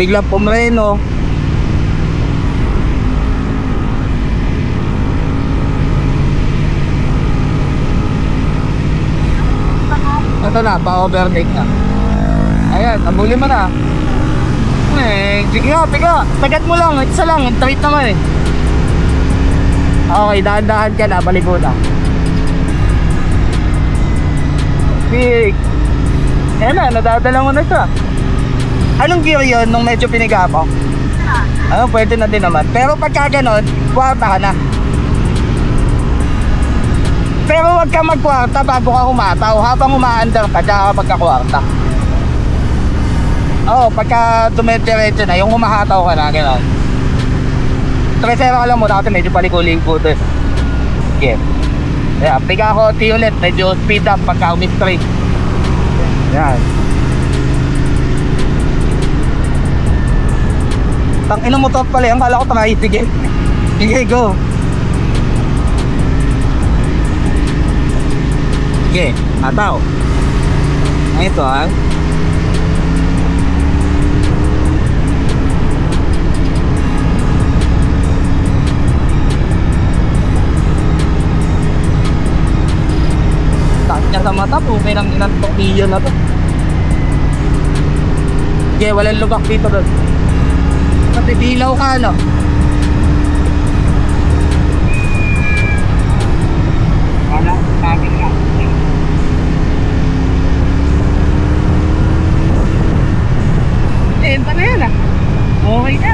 biglang pumreno. Ito na, pa-overtake na. Ayan, nabuli mo na. Sige nga, tagat mo lang, isa lang, straight naman eh. Okay, dahan-dahan ka na, baligo na. Big. Ayan na, nadadala mo na siya. Anong gear yun nung medyo piniga mo? Ano, pwede na din naman. Pero pagka ganon, kwarta ka na. Pero wag ka magkwarta bago ka humataw. Habang umaandar ka, tsaka ka magkakwarta. Oo, pagka dumediretso na, yung humahataw ka na, gano'n. Tresero ka lang muna kasi medyo paliko-liko doon. Okay. Ayan, piga ko ulit, medyo speed up pagka umi-straight. Ayan. Tangina mo to pala, ang kala ko tangay, sige. Sige, go. Sige, ataw. Ito ha. Niya sa mata po, may nang inang tornilyo na to. Okay, walang lubak dito doon. Kasi dilaw ka, no? Wala, sabi nga. Enta na yan, ah. Okay na.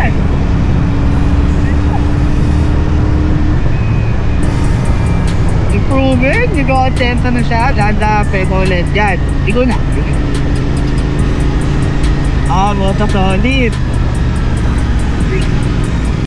Improvement, nag-o-attempt na siya, dadapin ulit yan. Igo na. Moto solid.